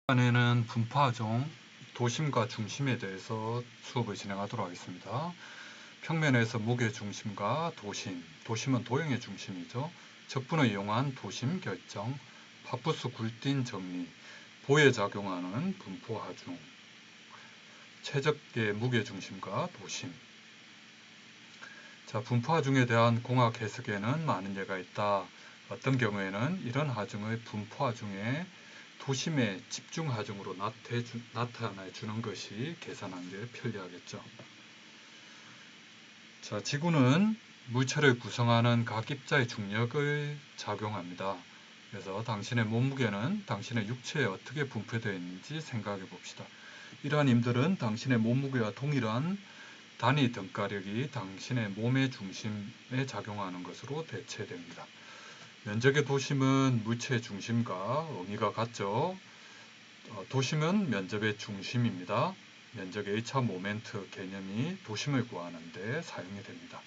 이번에는 분포하종 도심과 중심에 대해서 수업을 진행하도록 하겠습니다. 평면에서 무게 중심과 도심, 도심은 도형의 중심이죠. 적분을 이용한 도심 결정, 파푸스 굴띤 정리, 보에 작용하는 분포하중, 최적의 무게 중심과 도심. 자, 분포하중에 대한 공학 해석에는 많은 예가 있다. 어떤 경우에는 이런 하중을 분포하중에 도심의 집중하중으로 나타내 주는 것이 계산하는 데 편리하겠죠. 자, 지구는 물체를 구성하는 각 입자의 중력을 작용합니다. 그래서 당신의 몸무게는 당신의 육체에 어떻게 분포되어 있는지 생각해 봅시다. 이러한 힘들은 당신의 몸무게와 동일한 단위 등가력이 당신의 몸의 중심에 작용하는 것으로 대체됩니다. 면적의 도심은 물체의 중심과 의미가 같죠. 도심은 면적의 중심입니다. 면적의 1차 모멘트 개념이 도심을 구하는 데 사용이 됩니다.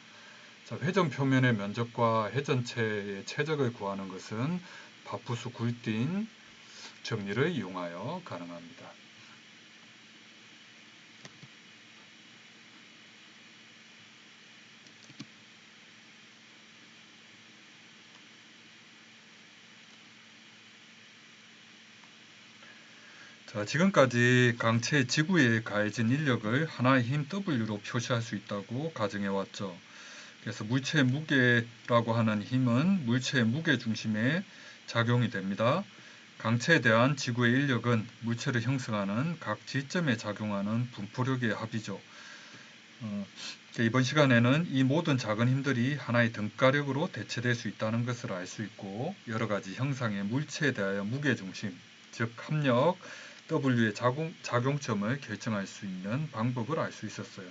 자, 회전 표면의 면적과 회전체의 최적을 구하는 것은 파푸스 굴띤 정리를 이용하여 가능합니다. 자, 지금까지 강체 지구에 가해진 인력을 하나의 힘 W로 표시할 수 있다고 가정해 왔죠. 그래서 물체의 무게라고 하는 힘은 물체의 무게 중심에 작용이 됩니다. 강체에 대한 지구의 인력은 물체를 형성하는 각 지점에 작용하는 분포력의 합이죠. 이번 시간에는 이 모든 작은 힘들이 하나의 등가력으로 대체될 수 있다는 것을 알 수 있고, 여러 가지 형상의 물체에 대하여 무게중심, 즉 합력, W의 작용점을 결정할 수 있는 방법을 알 수 있었어요.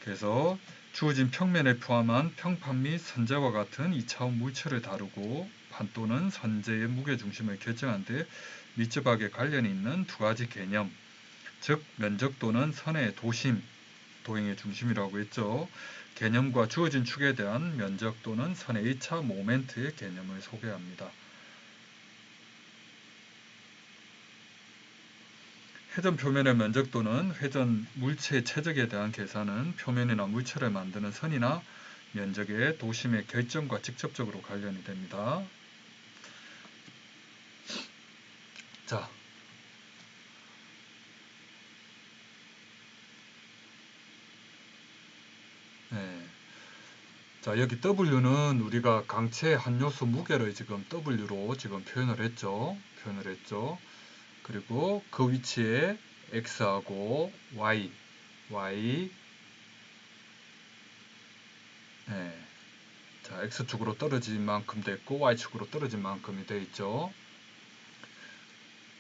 그래서 주어진 평면을 포함한 평판 및 선재와 같은 2차원 물체를 다루고 판또는 선재의 무게중심을 결정하는 데 밀접하게 관련이 있는 두 가지 개념, 즉 면적 또는 선의 도심, 도형의 중심이라고 했죠. 개념과 주어진 축에 대한 면적 또는 선의 1차 모멘트의 개념을 소개합니다. 회전 표면의 면적 또는 회전 물체의 최적에 대한 계산은 표면이나 물체를 만드는 선이나 면적의 도심의 결정과 직접적으로 관련이 됩니다. 자, 자, 여기 W는 우리가 강체의 한 요소 무게를 지금 W로 지금 표현을 했죠. 그리고 그 위치에 X하고 Y, 자, X축으로 떨어진 만큼 됐고 Y축으로 떨어진 만큼이 되어 있죠.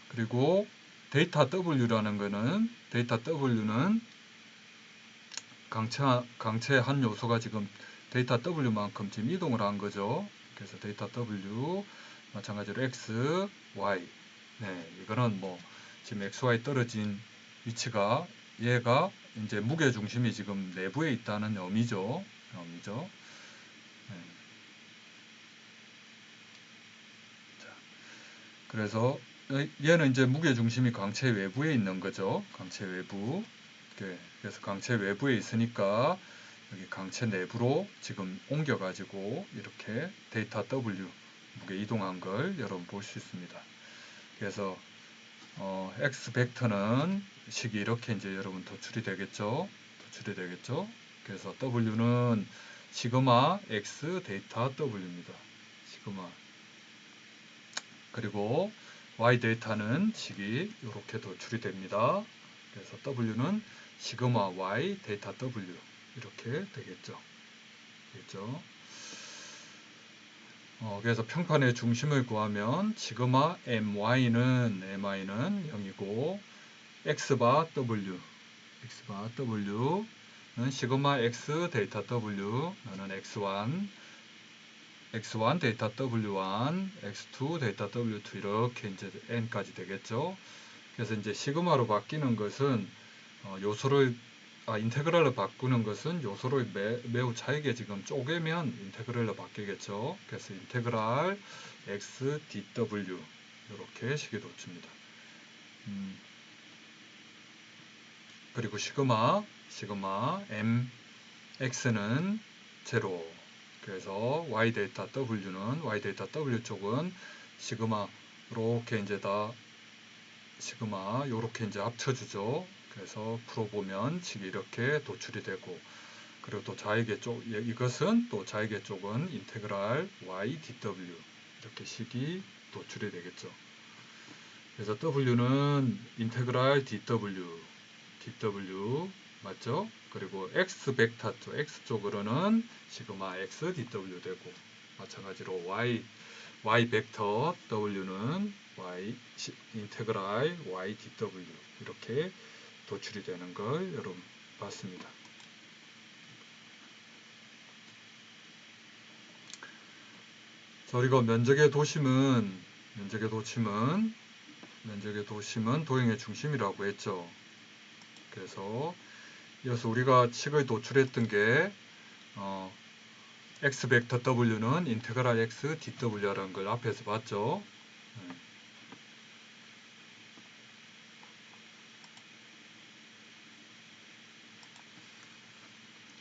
그리고 데이터 W라는 거는 강체의 한 요소가 지금 데이터 W만큼 지금 이동을 한 거죠. 그래서 데이터 W 마찬가지로 X, Y. 이거는 뭐 지금 X, Y 떨어진 위치가 얘가 이제 무게 중심이 지금 내부에 있다는 의미죠. 자, 그래서 얘는 이제 무게 중심이 강체 외부에 있는 거죠. 강체 외부. 그래서 강체 외부에 있으니까 여기 강체 내부로 지금 옮겨가지고 이렇게 데이터 W 무게 이동한 걸 여러분 볼 수 있습니다. 그래서 X 벡터는 식이 이렇게 이제 여러분 도출이 되겠죠. 그래서 W는 시그마 X 데이터 W입니다. 시그마. 그리고 Y 데이터는 식이 이렇게 도출이 됩니다. 그래서 W는 시그마 Y 데이터 W 이렇게 되겠죠. 그래서 평판의 중심을 구하면 시그마 MY는 0이고 X바 W는 시그마 X 데이터 W는 X1 데이터 W1, X2 데이터 W2 이렇게 이제 N까지 되겠죠. 그래서 이제 시그마로 바뀌는 것은 인테그랄로 바꾸는 것은 요소를 매우 잘게 지금 쪼개면 인테그랄로 바뀌겠죠. 그래서 인테그랄 x dw 이렇게 식이 도출입니다. 그리고 시그마 m x는 제로. 그래서 y 데이터 w 쪽은 시그마 이렇게 이제 다 시그마 요렇게 이제 합쳐주죠. 그래서 풀어보면 식이 이렇게 도출이 되고, 그리고 또 좌익의 쪽, 이것은 또 좌익의 쪽은 인테그랄 y dw 이렇게 식이 도출이 되겠죠. 그래서 w는 인테그랄 dw 맞죠? 그리고 x 벡터 x 쪽으로는 시그마 x dw 되고, 마찬가지로 y 벡터 w는 인테그랄 y dw 이렇게 도출이 되는 걸 여러분 봤습니다. 자, 그리고 면적의 도심은 도형의 중심이라고 했죠. 그래서 이어서 우리가 식을 도출했던 게 x 벡터 w는 인테그랄 x dw라는 걸 앞에서 봤죠.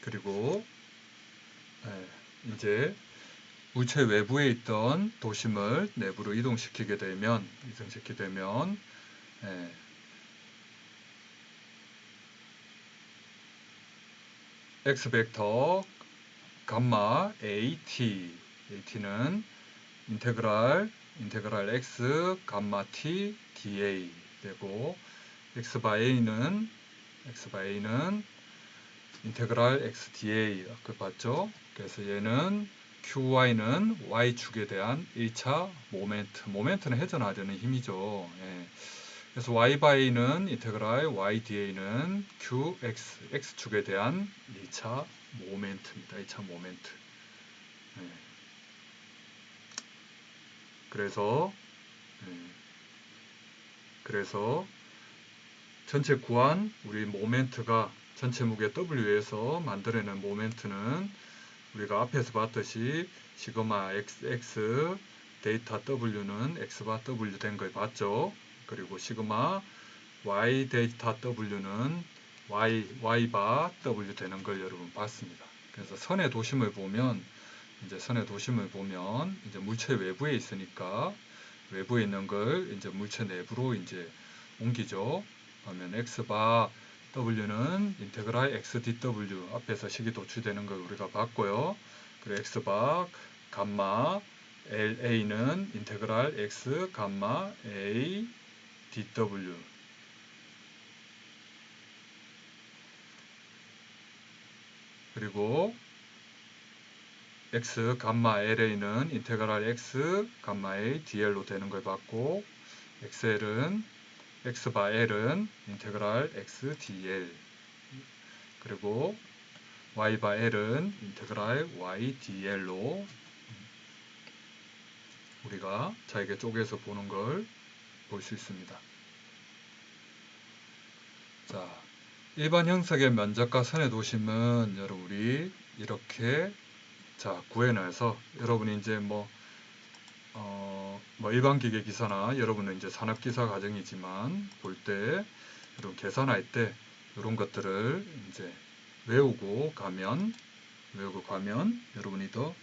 그리고 이제 물체 외부에 있던 도심을 내부로 이동시키게 되면 x 벡터 감마 at는 인테그랄 x 감마 t dA 되고, x 바 a는 인테그랄 x dA 아까 봤죠. 그래서 얘는 QY는 Y축에 대한 1차 모멘트는 회전하려는 힘이죠. 그래서 Y by A는 인테그랄 Y dA는 QX, X축에 대한 2차 모멘트입니다. 2차 모멘트. 그래서 전체 구한 우리 모멘트가 전체 무게 W에서 만들어낸 모멘트는 우리가 앞에서 봤듯이 시그마 XX 데이터 W는 X바 W 된 걸 봤죠. 그리고 시그마 Y 데이터 W는 Y바 W 되는 걸 여러분 봤습니다. 그래서 선의 도심을 보면 이제 물체 외부에 있으니까 외부에 있는 걸 이제 물체 내부로 이제 옮기죠. 그러면 X바 W는 인테그랄 x dw 앞에서 식이 도출되는 걸 우리가 봤고요. 그리고 X바 감마 LA는 인테그랄 x 감마 A dw 그리고 x 감마 LA는 인테그랄 x 감마 A dl로 되는 걸 봤고, x 바 L은 인테그랄 x dl 그리고 y 바 L은 인테그랄 y dl로 우리가 자에게 쪼개서 보는 걸 볼 수 있습니다. 자, 일반 형석의 면적과 선의 도심은 여러분이 이렇게 구해놔서 여러분이 이제 일반 기계 기사나 여러분은 이제 산업 기사 과정이지만 볼 때 이런 계산할 때 이런 것들을 이제 외우고 가면 여러분이 더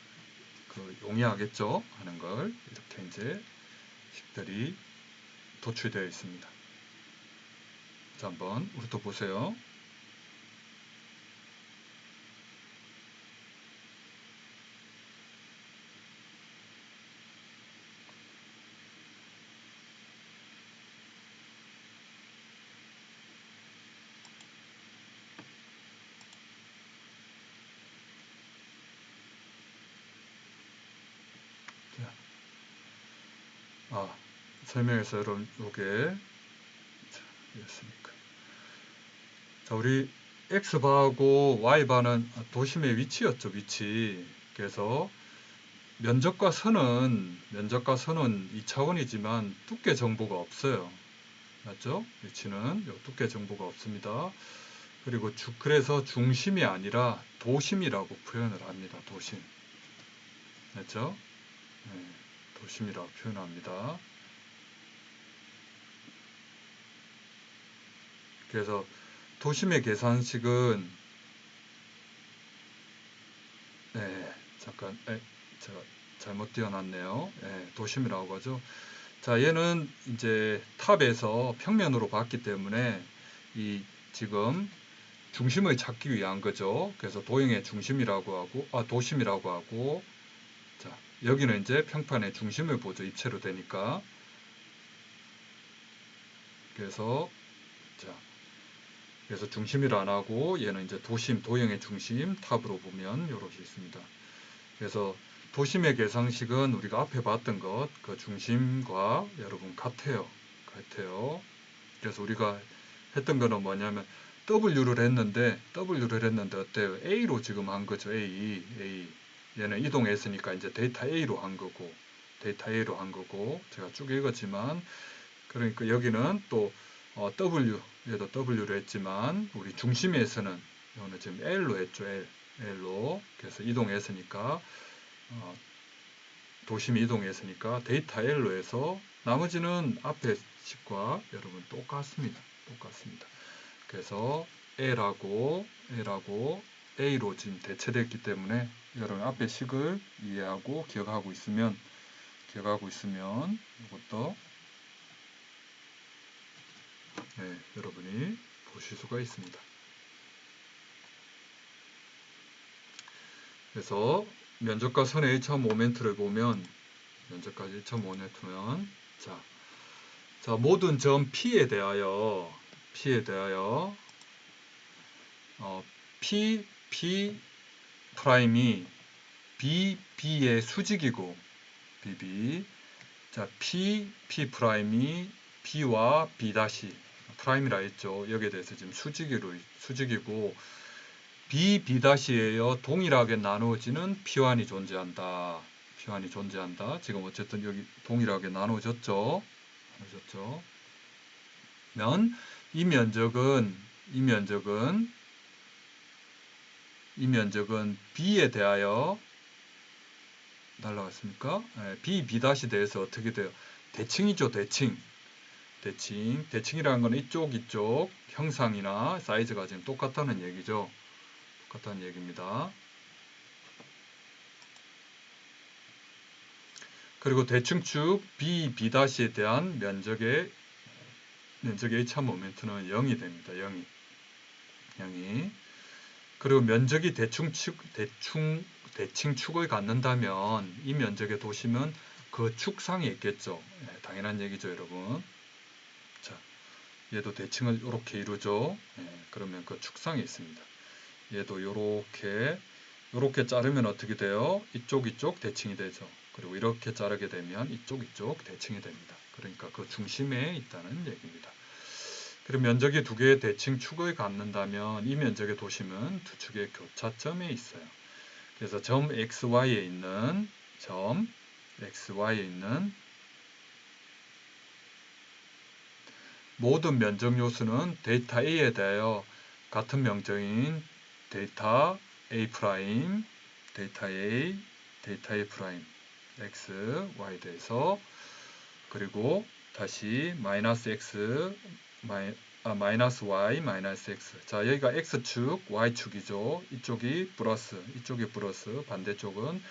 용이하겠죠 하는 걸 이렇게 이제 식들이 도출되어 있습니다. 자, 한번 우리 또 보세요. 설명해서 여러분 요게 이렇습니까? 자, 우리 X바하고 Y바는 도심의 위치였죠, 위치. 그래서 면적과 선은 2차원이지만 두께 정보가 없어요. 맞죠? 위치는 두께 정보가 없습니다. 그리고 그래서 중심이 아니라 도심이라고 표현을 합니다. 도심. 맞죠? 도심이라고 표현합니다. 그래서 도심의 계산식은 잠깐 제가 잘못 띄워놨네요. 도심이라고 하죠. 자, 얘는 이제 탑에서 평면으로 봤기 때문에 이 지금 중심을 찾기 위한 거죠. 그래서 도형의 중심이라고 하고, 도심이라고 하고, 자, 여기는 이제 평판의 중심을 보죠. 입체로 되니까. 그래서, 자, 그래서 중심이라 안 하고, 얘는 이제 도심, 도형의 중심, 탑으로 보면 이렇게 있습니다. 그래서 도심의 계상식은 우리가 앞에 봤던 것, 그 중심과 여러분 같아요. 그래서 우리가 했던 거는 뭐냐면 W를 했는데 어때요? A로 지금 한 거죠. A. 얘는 이동했으니까 이제 데이터 A로 한 거고 제가 쭉 읽었지만 그러니까 여기는 또 얘도 W로 했지만 우리 중심에서는 이거는 지금 L로 했죠. L로. 그래서 이동했으니까 도심이 이동했으니까 데이터 L로 해서 나머지는 앞에 식과 여러분 똑같습니다. 그래서 L하고 A로 지금 대체됐기 때문에 여러분 앞에 식을 이해하고 기억하고 있으면 이것도 여러분이 보실 수가 있습니다. 그래서 면적과 선의 1차 모멘트를 보면 면적까지 1차 모멘트면 자 모든 점 P에 대하여 P 프라임이 B의 수직이고 자 P 프라임이 B와 B 다시 프라임이라 했죠. 여기에 대해서 지금 수직이고 B 다시에요. 동일하게 나누어지는 P1이 존재한다. 지금 어쨌든 여기 동일하게 나누어졌죠. 면 이 면적은 B에 대하여 날라갔습니까? B 다시 대해서 어떻게 돼요? 대칭이죠, 대칭이라는 건 이쪽 형상이나 사이즈가 지금 똑같다는 얘기죠. 똑같다는 얘기입니다. 그리고 대칭축 B 다시에 대한 면적의 1차 모멘트는 0이 됩니다. 0이. 그리고 면적이 대칭축을 갖는다면 이 면적의 도심은 그 축상에 있겠죠. 당연한 얘기죠, 여러분. 자, 얘도 대칭을 이렇게 이루죠. 그러면 그 축상에 있습니다. 얘도 이렇게 자르면 어떻게 돼요? 이쪽 대칭이 되죠. 그리고 이렇게 자르게 되면 이쪽 대칭이 됩니다. 그러니까 그 중심에 있다는 얘기입니다. 그리고 면적이 두 개의 대칭축을 갖는다면 이 면적의 도심은 두 축의 교차점에 있어요. 그래서 점 XY에 있는 모든 면적 요수는 데이터 A에 대하여 같은 명적인 데이터 A 프라임, 데이터 A 프라임, X, Y에 대해서 그리고 다시 마이너스 X, 마이너스 Y, 마이너스 X. 자, 여기가 X축, Y축이죠. 이쪽이 플러스, 반대쪽은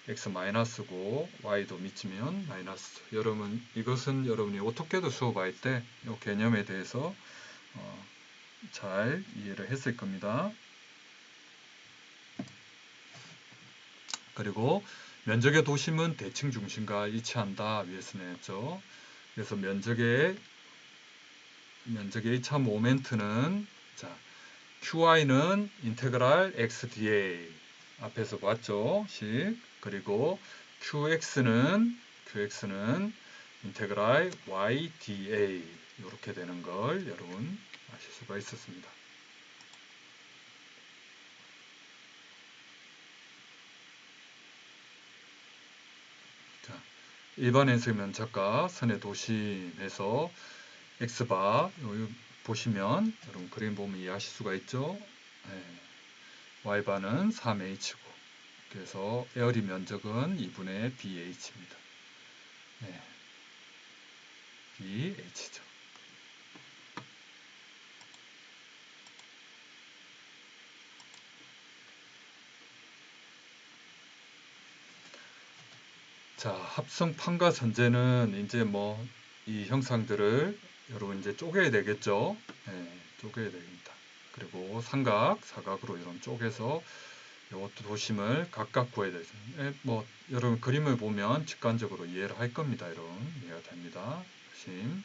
X 마이너스고 Y도 미치면 마이너스. 여러분, 이것은 여러분이 오토캐드 수업할 때 이 개념에 대해서 잘 이해를 했을 겁니다. 그리고 면적의 도심은 대칭 중심과 일치한다 위에서 냈죠. 그래서 면적의 1차 모멘트는 자 QI는 인테그랄 XDA 앞에서 봤죠. 그리고 QX는 인테그랄 YDA 이렇게 되는 걸 여러분 아실 수가 있었습니다. 자, 일반 행성 면적과 선의 도심에서 X바 보시면 여러분 그림 보면 이해하실 수가 있죠. Y바는 3H고 그래서 에어리 면적은 2분의 BH입니다. BH죠. 자, 합성 판가선재는 이제 뭐 이 형상들을 여러분 이제 쪼개야 되겠죠. 네, 쪼개야 됩니다. 그리고 삼각, 사각으로 이런 쪼개서 이것도 도심을 각각 구해야 되죠. 뭐 여러분 그림을 보면 직관적으로 이해를 할 겁니다. 여러분 이해가 됩니다. 도심.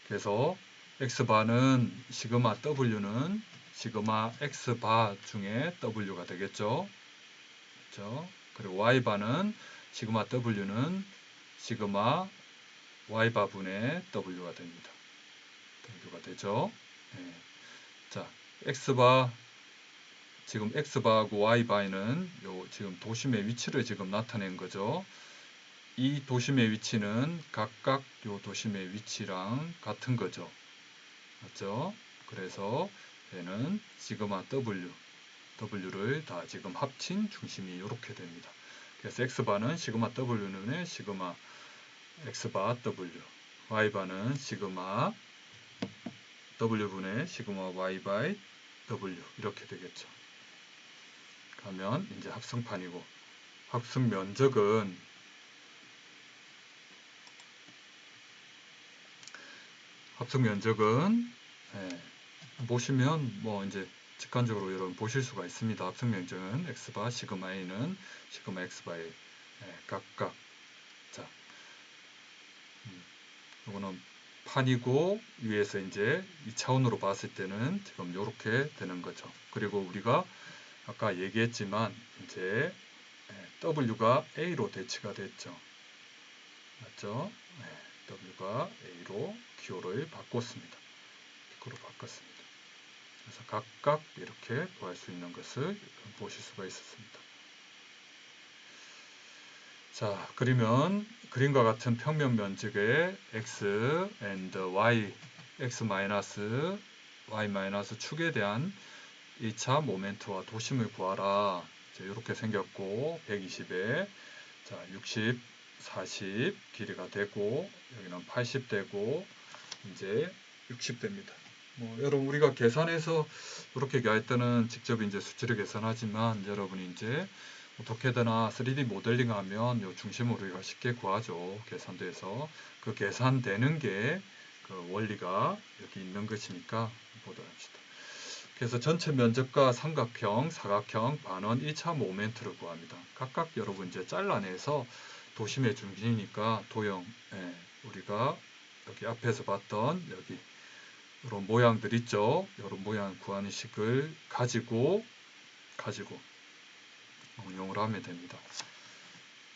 그래서 x바는 시그마 w는 시그마 x바 중에 w가 되겠죠. 그렇죠? 그리고 y바는 시그마 w는 시그마 y바분의 w가 됩니다. w가 되죠. 네. 자, x바 지금 x바하고 y바에는 요 지금 도심의 위치를 지금 나타낸 거죠. 이 도심의 위치는 각각 요 도심의 위치랑 같은 거죠. 맞죠? 그래서 얘는 시그마 w를 다 지금 합친 중심이 이렇게 됩니다. 그래서 x바는 시그마 w는 시그마 x바 w, y바는 시그마 w분의 시그마 y 바이 w 이렇게 되겠죠. 그러면 이제 합성판이고 합성 면적은 보시면 뭐 이제 직관적으로 여러분 보실 수가 있습니다. 합성 면적은 x바 시그마 a는 시그마 x바 a 각각 자 이거는 판이고 위에서 이제 2차원으로 봤을 때는 지금 이렇게 되는 거죠. 그리고 우리가 아까 얘기했지만 이제 W가 A로 대치가 됐죠. 맞죠? W가 A로 기호를 바꿨습니다. 기호로 바꿨습니다. 그래서 각각 이렇게 구할 수 있는 것을 보실 수가 있었습니다. 자, 그러면 그림과 같은 평면 면적의 x and y, x 마이너스 y 마이너스 축에 대한 2차 모멘트와 도심을 구하라. 이렇게 생겼고 120에 자 60, 40 길이가 되고 여기는 80 되고 이제 60 됩니다. 뭐 여러분 우리가 계산해서 이렇게 할 때는 직접 이제 수치를 계산하지만 여러분이 이제 어떻게드나 3D 모델링하면 요 중심을 우리가 쉽게 구하죠. 계산돼서 그 계산되는 게 그 원리가 여기 있는 것이니까 보도록 합시다. 그래서 전체 면적과 삼각형, 사각형, 반원 1차 모멘트를 구합니다. 각각 여러분 이제 잘라내서 도심의 중심이니까 도형, 우리가 여기 앞에서 봤던 여기 이런 모양들 있죠. 이런 모양 구하는 식을 가지고 응용을 하면 됩니다.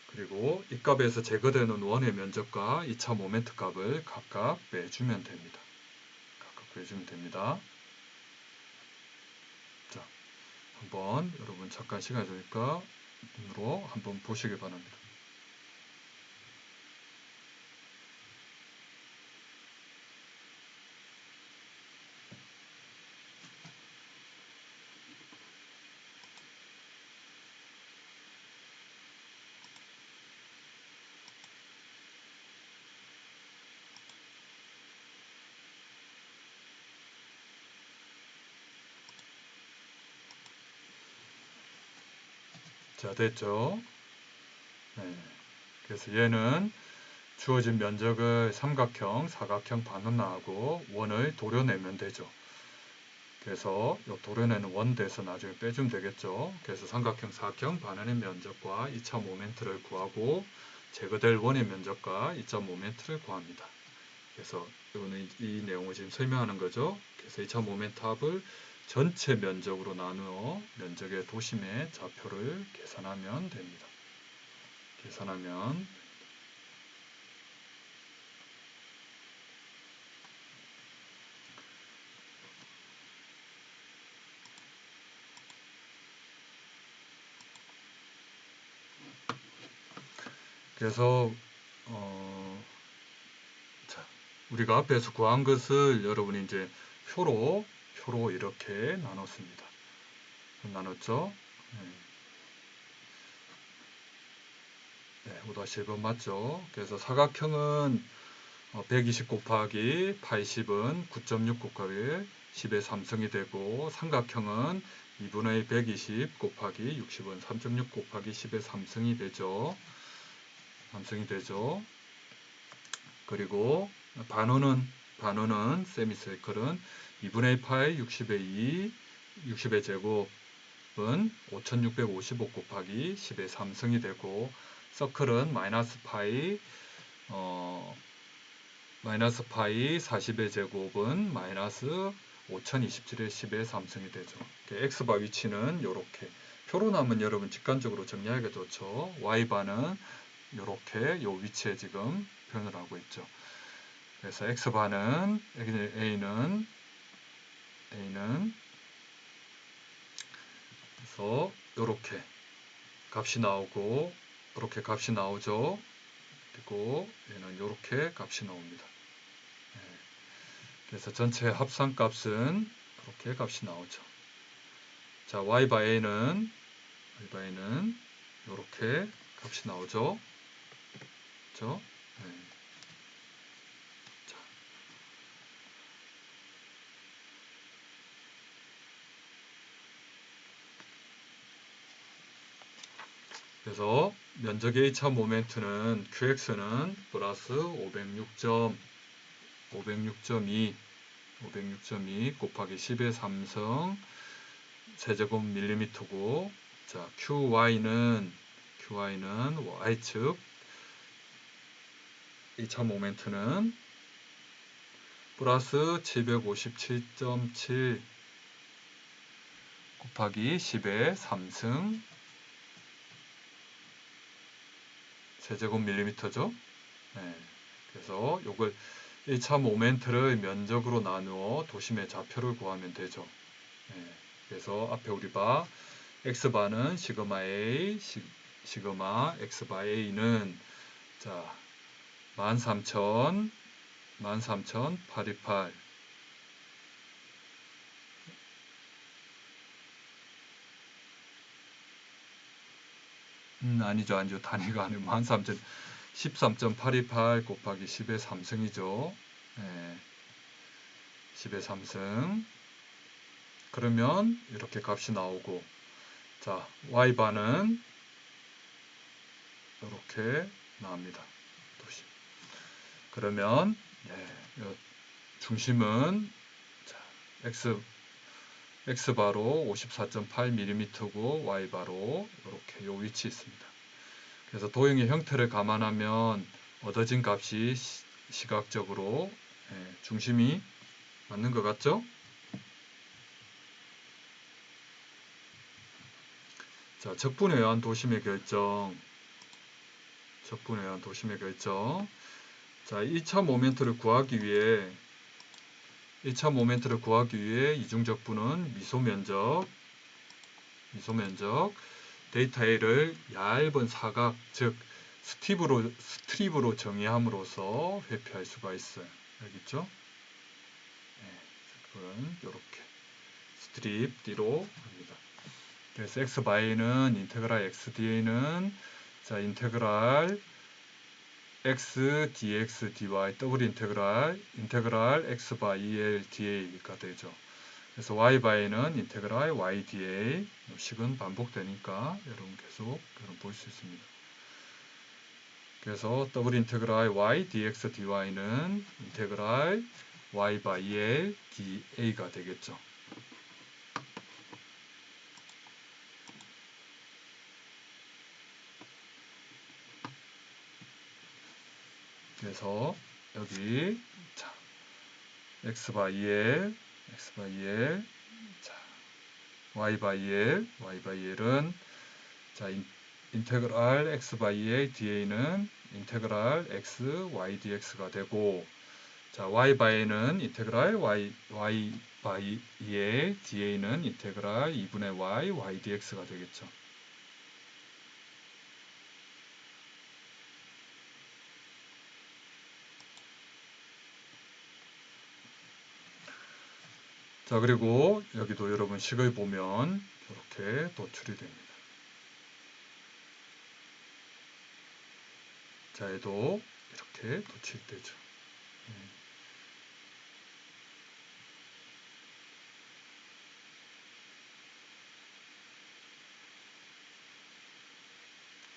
그리고 이 값에서 제거되는 원의 면적과 2차 모멘트 값을 각각 빼주면 됩니다. 자, 한번 여러분 잠깐 시간이 되니까 눈으로 한번 보시기 바랍니다. 자, 됐죠? 그래서 얘는 주어진 면적을 삼각형, 사각형 반원하고 원을 도려내면 되죠. 그래서 이 도려내는 원 대서 나중에 빼주면 되겠죠. 그래서 삼각형, 사각형 반원의 면적과 2차 모멘트를 구하고 제거될 원의 면적과 2차 모멘트를 구합니다. 그래서 이거는 이 내용을 지금 설명하는 거죠. 그래서 2차 모멘트 합을 전체 면적으로 나누어 면적의 도심의 좌표를 계산하면 됩니다. 그래서 자, 우리가 앞에서 구한 것을 여러분이 이제 표로 이렇게 나눴습니다. 나눴죠? 네, 5-1번 맞죠? 그래서 사각형은 120 곱하기 80은 9.6 곱하기 10의 3승이 되고 삼각형은 2분의 120 곱하기 60은 3.6 곱하기 10의 3승이 되죠. 3승이 되죠. 그리고 반원은 세미서이클은 2분의 파이 60의 2, 60의 제곱은 5655 곱하기 10의 3승이 되고, 서클은 마이너스 파이 40의 제곱은 마이너스 5027의 10의 3승이 되죠. x바 위치는 이렇게 표로 나면 여러분 직관적으로 정리하기가 좋죠. y바는 이렇게 요 위치에 지금 표현을 하고 있죠. 그래서 x바는 a는 그래서 이렇게 값이 나오고 이렇게 값이 나오죠. 그리고 얘는 이렇게 값이 나옵니다. 그래서 전체 합산값은 이렇게 값이 나오죠. 자, y바 a는 이렇게 값이 나오죠. 그렇죠? 네. 자. 그래서 면적 A차 모멘트는 QX는 플러스 506.2 곱하기 10의 3승 세제곱 밀리미터고, 자, QY는 Y축 A차 모멘트는 플러스 757.7 곱하기 10의 3승 세제곱 밀리미터죠. 네. 그래서 요걸 1차 모멘트를 면적으로 나누어 도심의 좌표를 구하면 되죠. 네. 그래서 앞에 우리 봐 x바는 시그마 a, 시그마 x바 a는 자 13,828 아니죠. 단위가 아니고 13,828 곱하기 10의 3승이죠. 네. 10의 3승. 그러면 이렇게 값이 나오고, 자, y바는 이렇게 나옵니다. 그러면 중심은 자, x바로 54.8mm고 y바로 이렇게 요 위치 있습니다. 그래서 도형의 형태를 감안하면 얻어진 값이 시각적으로 중심이 맞는 것 같죠? 자, 적분에 의한 도심의 결정. 자, 1차 모멘트를 구하기 위해 이중적분은 미소면적 데이터 A를 얇은 사각, 즉 스트립으로 정의함으로써 회피할 수가 있어요. 알겠죠? 그건 이렇게 스트립 D로 합니다. 그래서 x 바이는 인테그랄 x dA는 자 인테그랄 x dx dy 더블 인테그랄 x 바 2l da가 되죠. 그래서 y 바이는 인테그랄 y da 식은 반복되니까 여러분 계속 볼 수 있습니다. 그래서 더블 인테그랄 y dx dy는 인테그랄 y 바 2l da가 되겠죠. 그래서 여기 자, x 바 2l 자, y 바 2l은 자, 인테그랄 x 바 2l da는 인테그랄 x y dx가 되고, 자, y 바에는 인테그랄 y 바 2l da는 인테그랄 2분의 y dx가 되겠죠. 자, 그리고 여기도 여러분 식을 보면 이렇게 도출이 됩니다. 자, 얘도 이렇게 도출되죠.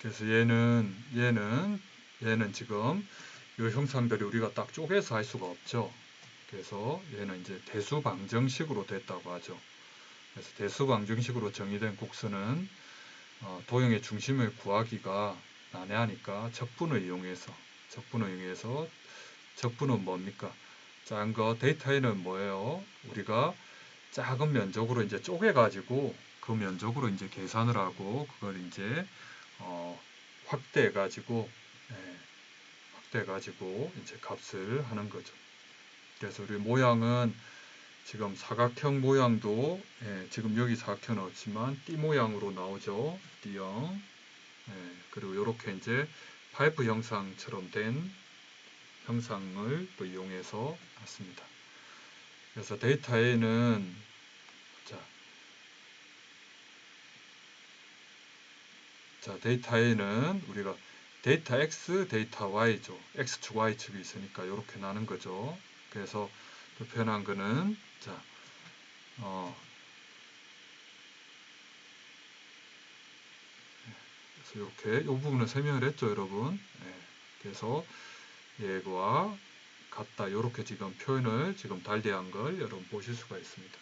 그래서 얘는 지금 이 형상들이 우리가 딱 쪼개서 할 수가 없죠. 그래서 얘는 이제 대수방정식으로 됐다고 하죠. 그래서 대수방정식으로 정의된 곡선은 도형의 중심을 구하기가 난해하니까 적분을 이용해서 적분은 뭡니까? 작은 거 데이터에는 뭐예요? 우리가 작은 면적으로 이제 쪼개가지고 그 면적으로 이제 계산을 하고 그걸 이제 확대해가지고 이제 값을 하는 거죠. 그래서 우리 모양은 지금 사각형 모양도 지금 여기 사각형은 없지만 띠 모양으로 나오죠. D형. 그리고 이렇게 이제 파이프 형상처럼 된 형상을 또 이용해서 했습니다. 그래서 데이터 A는 데이터 A는 우리가 데이터 X, 데이터 Y죠. X축, Y축이 있으니까 이렇게 나는 거죠. 그래서 또 표현한 거는 그래서 이렇게 이 부분을 설명을 했죠, 여러분. 그래서 얘와 같다. 이렇게 지금 표현을 지금 달리한 걸 여러분 보실 수가 있습니다.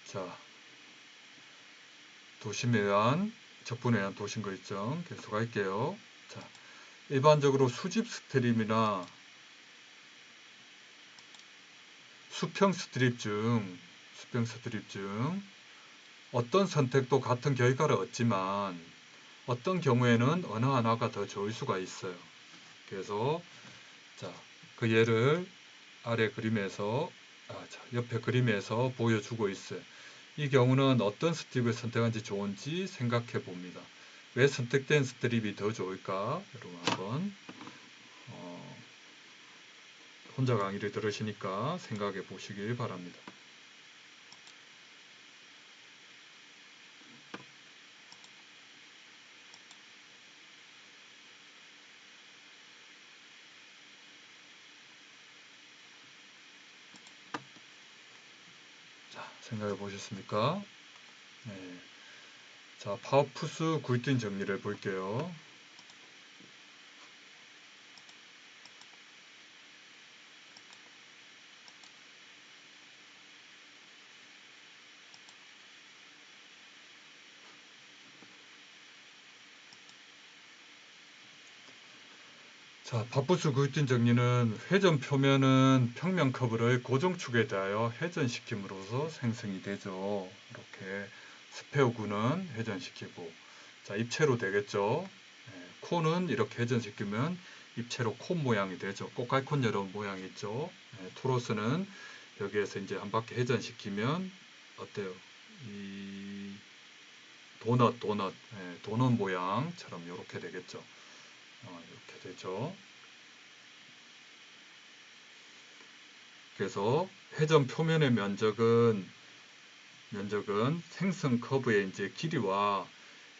자, 도심에 의한 적분에 의한 도심거 일정 계속 할게요. 자, 일반적으로 수직 스트립이나 수평 스트립 중 어떤 선택도 같은 결과를 얻지만 어떤 경우에는 어느 하나가 더 좋을 수가 있어요. 그래서 그 예를 아래 그림에서 옆에 그림에서 보여주고 있어요. 이 경우는 어떤 스트립을 선택한지 좋은지 생각해 봅니다. 왜 선택된 스트립이 더 좋을까? 여러분 한번 혼자 강의를 들으시니까 생각해 보시길 바랍니다. 자, 생각해 보셨습니까? 네. 자, 파워푸스 굴딩 정리를 볼게요. 자, 파워푸스 굴딩 정리는 회전 표면은 평면 커브를 고정축에 대하여 회전시킴으로써 생성이 되죠. 이렇게 스페어구는 회전시키고, 자, 입체로 되겠죠. 코는 이렇게 회전시키면 입체로 콘 모양이 되죠. 꽃갈콘 여러분 모양 있죠. 토로스는 여기에서 이제 한 바퀴 회전시키면 어때요? 이 도넛 모양처럼 이렇게 되겠죠. 이렇게 되죠. 그래서 회전 표면의 면적은 생성 커브의 이제 길이와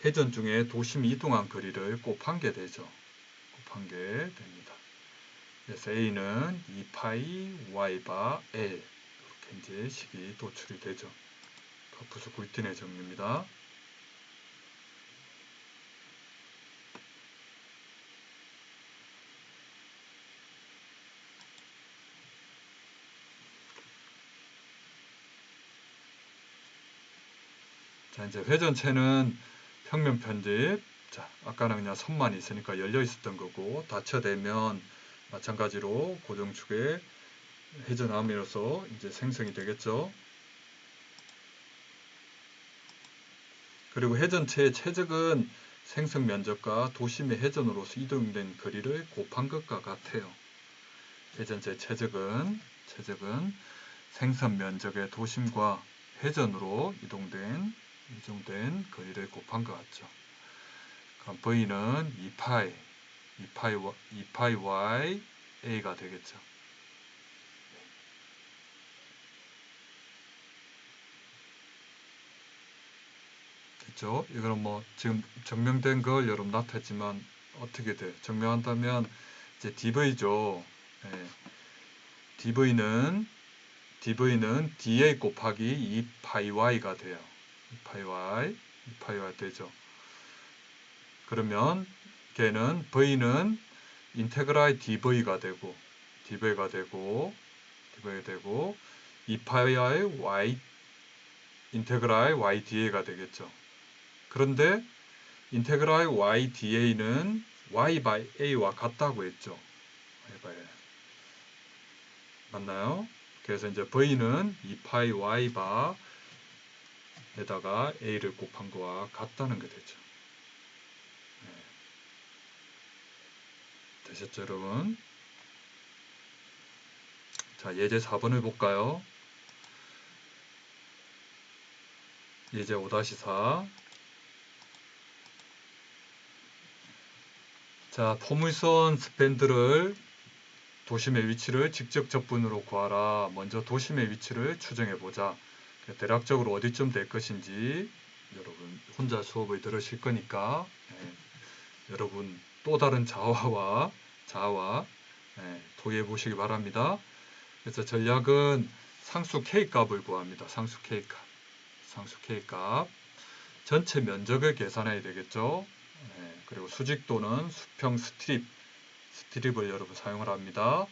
회전 중에 도심이 이동한 거리를 곱한 게 되죠. 곱한 게 됩니다. 그래서 A는 2파이 Y 바 L 이렇게 이제 식이 도출이 되죠. 파푸스 굴틴의 정리입니다. 자, 이제 회전체는 평면 편집. 자, 아까는 그냥 선만 있으니까 열려 있었던 거고 닫혀되면 마찬가지로 고정축에 회전함으로써 이제 생성이 되겠죠. 그리고 회전체의 최적은 생성 면적과 도심의 회전으로서 이동된 거리를 곱한 것과 같아요. 회전체의 최적은 생성 면적의 도심과 회전으로 이동된 거리를 곱한 것 같죠. 그럼 V는 2파이 Y A가 되겠죠. 됐죠? 이거는 뭐 지금 증명된 걸 여러분 나타했지만 어떻게 돼? 증명한다면 이제 DV죠. DV는 dv는 dA 곱하기 2파이y가 돼요. 2파이 되죠. 그러면 걔는 v는 인테그랄 dv가 되고 2파이 y 인테그랄 y da가 되겠죠. 그런데 인테그랄 y da는 y by a와 같다고 했죠. 맞나요? 그래서 이제 v는 2파이 y 바에다가 a를 곱한 거와 같다는 게 되죠. 되셨죠, 여러분? 자, 예제 4번을 볼까요? 예제 5-4. 자, 포물선 스밴드를 도심의 위치를 직접 접근으로 구하라. 먼저 도심의 위치를 추정해보자. 대략적으로 어디쯤 될 것인지 여러분 혼자 수업을 들으실 거니까 여러분 또 다른 자화와 토의해 보시기 바랍니다. 그래서 전략은 상수 K값을 구합니다. 상수 K값. 전체 면적을 계산해야 되겠죠. 그리고 수직 또는 수평 스트립을 여러분 사용을 합니다.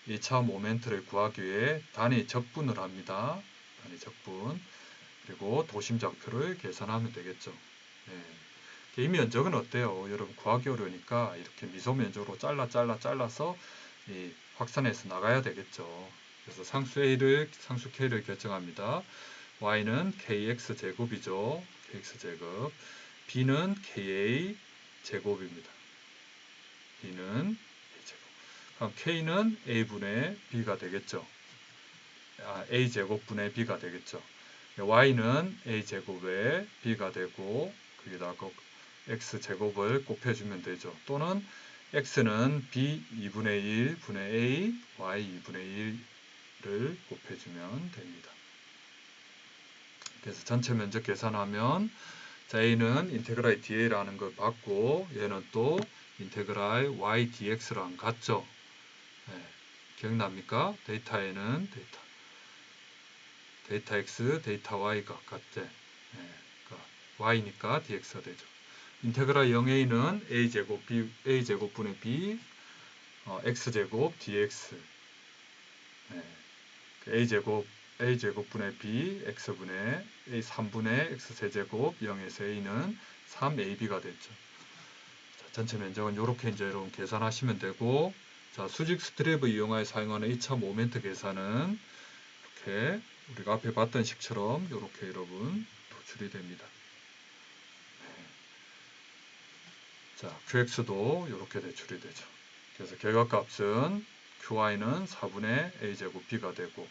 2차 모멘트를 구하기 위해 단위 적분을 합니다. 단위 적분. 그리고 도심 좌표를 계산하면 되겠죠. 이 면적은 어때요? 여러분 구하기 어려우니까 이렇게 미소 면적으로 잘라서 확산해서 나가야 되겠죠. 그래서 상수 K를 결정합니다. Y는 KX 제곱이죠. KX 제곱. B는 KA 제곱입니다. B는 A 제곱. 그럼 K는 A분의 B가 되겠죠. A 제곱분의 B가 되겠죠. Y는 A 제곱에 B가 되고 거기다가 X 제곱을 곱해주면 되죠. 또는 X는 B 2분의 1 분의 A, Y 2분의 1을 곱해주면 됩니다. 그래서 전체 면적 계산하면 자, A는 인테그랄 dA라는 걸 받고 얘는 또 인테그랄 y dx랑 같죠. 기억납니까? 데이터 A는 데이터 x, 데이터 y가 같대. 그러니까 y니까 dx가 되죠. 인테그랄 0a는 a제곱분의 b x제곱 dx a제곱분의 b x분의 a 3분의 x 세제곱 0에서 a는 3ab가 됐죠. 자, 전체 면적은 이렇게 이제 여러분 계산하시면 되고 자, 수직 스트랩을 이용하여 사용하는 2차 모멘트 계산은 이렇게 우리가 앞에 봤던 식처럼 이렇게 여러분 도출이 됩니다. 자, qx도 이렇게 대출이 되죠. 그래서 결과값은 qy는 4분의 a제곱 b가 되고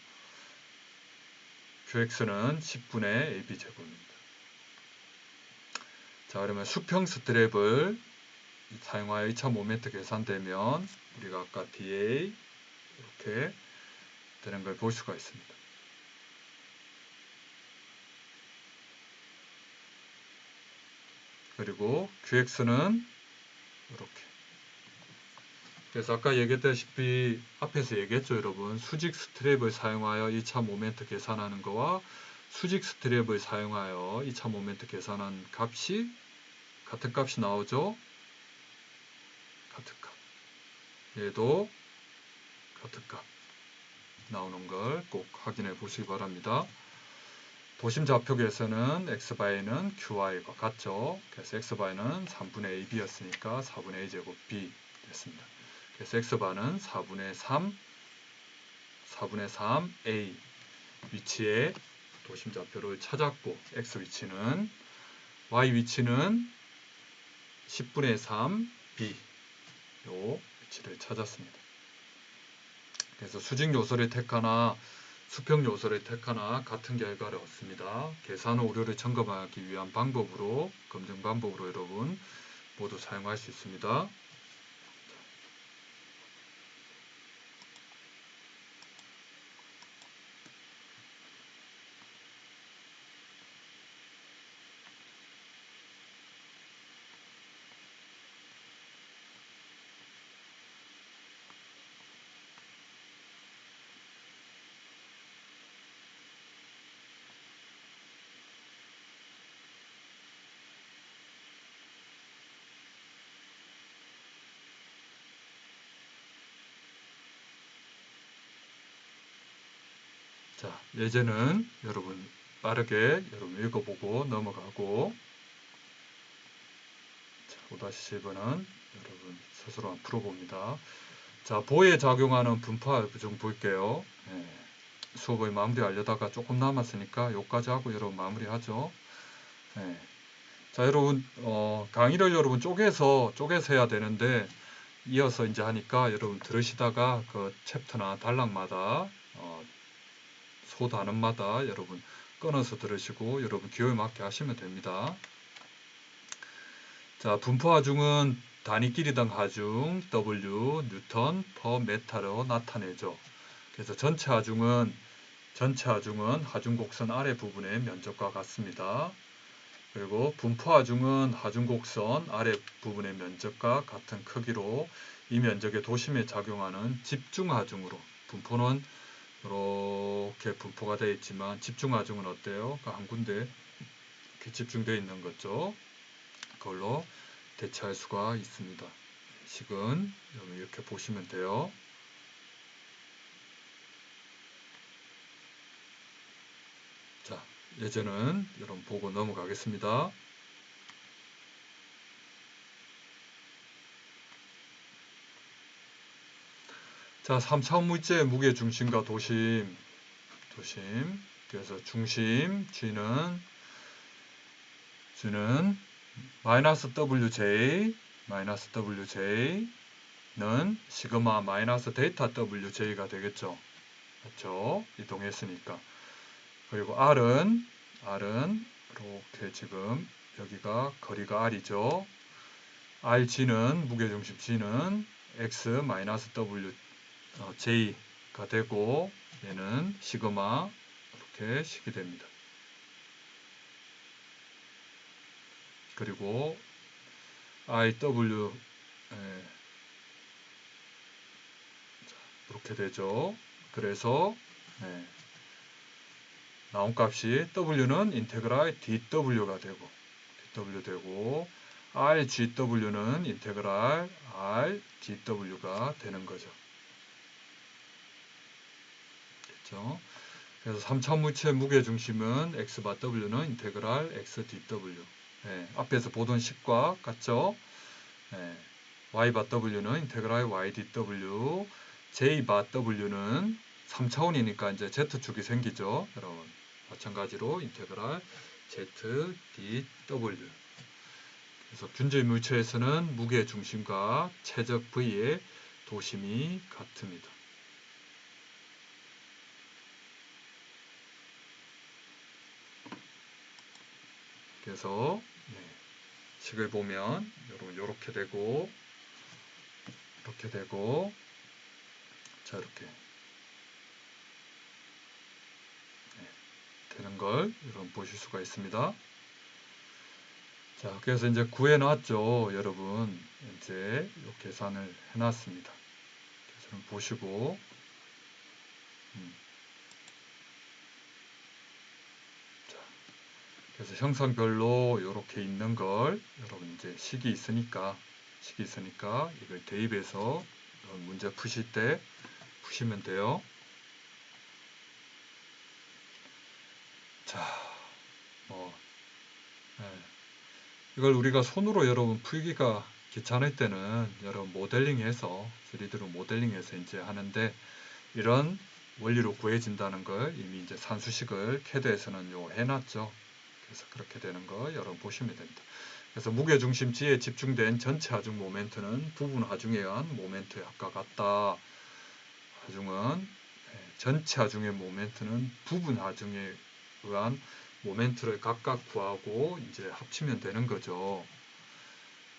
qx는 10분의 ab제곱입니다. 자, 그러면 수평 스트랩을 사용하여 2차 모멘트 계산되면 우리가 아까 dA 이렇게 되는 걸 볼 수가 있습니다. 그리고 qx는 이렇게. 그래서 아까 얘기했다시피 앞에서 얘기했죠, 여러분. 수직 스트랩을 사용하여 2차 모멘트 계산하는 거와 수직 스트랩을 사용하여 2차 모멘트 계산한 값이 같은 값이 나오죠. 같은 값. 얘도 같은 값 나오는 걸 꼭 확인해 보시기 바랍니다. 도심 좌표계에서는 x바이는 qy가 같죠. 그래서 x바이는 3분의 ab였으니까 4분의 a제곱 b 됐습니다. 그래서 x바는 4분의 3a 위치에 도심 좌표를 찾았고 x 위치는 y 위치는 10분의 3b 요 위치를 찾았습니다. 그래서 수직 요소를 택하나 수평 요소를 택하나 같은 결과를 얻습니다. 계산 오류를 점검하기 위한 방법으로 검증 방법으로 여러분 모두 사용할 수 있습니다. 자, 예제는 여러분 빠르게 여러분 읽어보고 넘어가고, 자, 5-7번은 여러분 스스로 한번 풀어봅니다. 자, 보에 작용하는 분포 좀 볼게요. 예, 수업의 마무리 하려다가 조금 남았으니까 여기까지 하고 여러분 마무리하죠. 예. 자, 여러분 강의를 여러분 쪼개서 해야 되는데 이어서 이제 하니까 여러분 들으시다가 그 챕터나 단락마다 소 단원마다 여러분 끊어서 들으시고 여러분 기호에 맞게 하시면 됩니다. 자, 분포 하중은 단위끼리 등 하중 W 뉴턴 퍼 메타로 나타내죠. 그래서 전체 하중은 하중 곡선 아래 부분의 면적과 같습니다. 그리고 분포 하중은 하중 곡선 아래 부분의 면적과 같은 크기로 이 면적의 도심에 작용하는 집중 하중으로, 분포는 이렇게 분포가 되어 있지만 집중 하중은 어때요? 한 군데 이렇게 집중되어 있는 거죠. 그걸로 대체할 수가 있습니다. 식은 이렇게 보시면 돼요. 자, 예제는 여러분 보고 넘어가겠습니다. 자, 3차원 물체의 무게 중심과 도심. 그래서 중심 G는 -WJ는 시그마 마이너스 데이터 WJ가 되겠죠. 그렇죠? 이동했으니까. 그리고 R은 이렇게 지금 여기가 거리가 R이죠. RG는 무게중심 G는 X 마이너스 WJ가 되고 얘는 시그마 이렇게 식이 됩니다. 그리고 IW 이렇게 되죠. 그래서 나온 값이 W는 인테그랄 dW가 되고 RGW는 인테그랄 RDW가 되는 거죠. 됐죠? 그래서 3차원 물체의 무게중심은 X바 W는 인테그랄 XDW. 앞에서 보던 식과 같죠? Y바 W는 인테그랄 YDW. J바 W는 3차원이니까 이제 Z축이 생기죠. 여러분. 마찬가지로 인테그랄 ZDW. 그래서 균질 물체에서는 무게 중심과 최적 V의 도심이 같습니다. 그래서 식을 보면 여러분 이렇게 되고 자, 이렇게 되는 걸 여러분 보실 수가 있습니다. 자, 그래서 이제 구해놨죠. 여러분 이제 이 계산을 해놨습니다. 그래서 보시고 자, 그래서 형성별로 이렇게 있는 걸 여러분 이제 식이 있으니까 이걸 대입해서 문제 푸실 때 푸시면 돼요. 자, 이걸 우리가 손으로 여러분 풀기가 귀찮을 때는 여러분 모델링해서 3D로 모델링해서 이제 하는데 이런 원리로 구해진다는 걸 이미 이제 산수식을 CAD에서는 해놨죠. 그래서 그렇게 되는 거 여러분 보시면 됩니다. 그래서 무게중심지에 집중된 전체 하중 모멘트는 부분 하중에 의한 모멘트의 합과 같다. 하중은 전체 하중의 모멘트는 부분 하중에 의한 모멘트를 각각 구하고 이제 합치면 되는 거죠.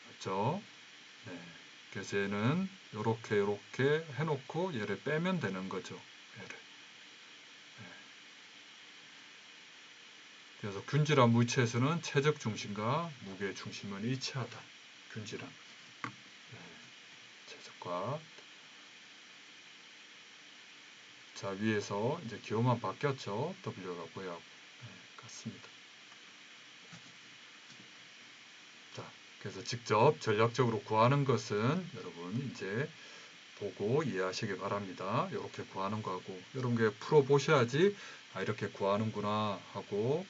맞죠? 그래서 얘는 이렇게 해놓고 얘를 빼면 되는 거죠. 얘를. 그래서 균질한 물체에서는 최적 중심과 무게 중심은 일치하다. 균질한 최적과 자, 위에서 이제 기호만 바뀌었죠. W가 V하고 같습니다. 자, 그래서 직접 전략적으로 구하는 것은 여러분 이제 보고 이해하시기 바랍니다. 이렇게 구하는 거하고 이런 게 풀어보셔야지 이렇게 구하는구나 하고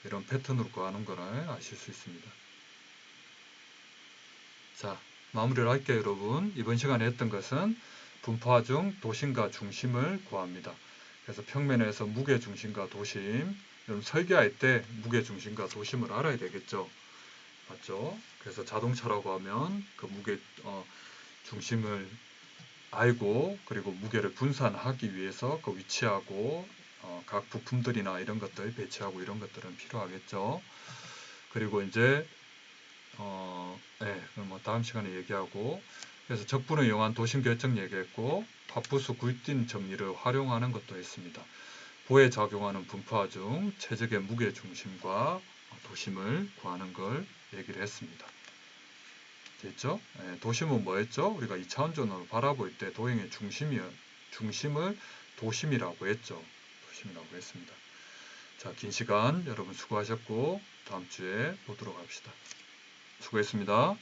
이런 패턴으로 구하는 거를 아실 수 있습니다. 자, 마무리를 할게요, 여러분. 이번 시간에 했던 것은 분포화 중 도심과 중심을 구합니다. 그래서 평면에서 무게 중심과 도심, 여러분 설계할 때 무게 중심과 도심을 알아야 되겠죠. 맞죠? 그래서 자동차라고 하면 그 무게 중심을 알고 그리고 무게를 분산하기 위해서 그 위치하고 각 부품들이나 이런 것들 배치하고 이런 것들은 필요하겠죠. 그리고 이제 네, 그럼 뭐 다음 시간에 얘기하고 그래서 적분을 이용한 도심 결정 얘기했고 파푸스 굴딘 정리를 활용하는 것도 했습니다. 보에 작용하는 분포화 중 최적의 무게 중심과 도심을 구하는 걸 얘기를 했습니다. 됐죠? 네, 도심은 뭐였죠? 우리가 2차원전으로 바라볼 때 도형의 중심을 도심이라고 했죠. 도심이라고 했습니다. 자, 긴 시간 여러분 수고하셨고 다음 주에 보도록 합시다. 수고했습니다.